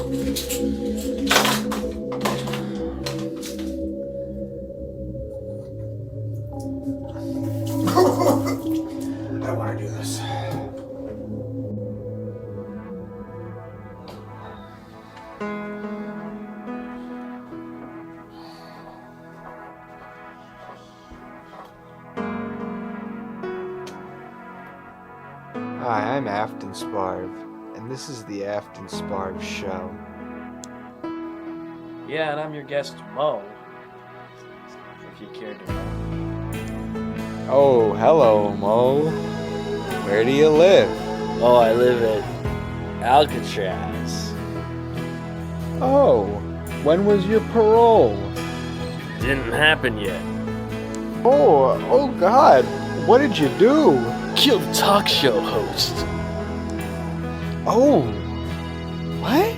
I want to do this. Hi, I'm Afton Sparv, and this is the Afton Sparv Show. Yeah, and I'm your guest, Mo. If you care to know. Oh, hello, Mo. Where do you live? Oh, I live at Alcatraz. Oh, when was your parole? Didn't happen yet. Oh God, what did you do? Killed talk show host. Oh, what?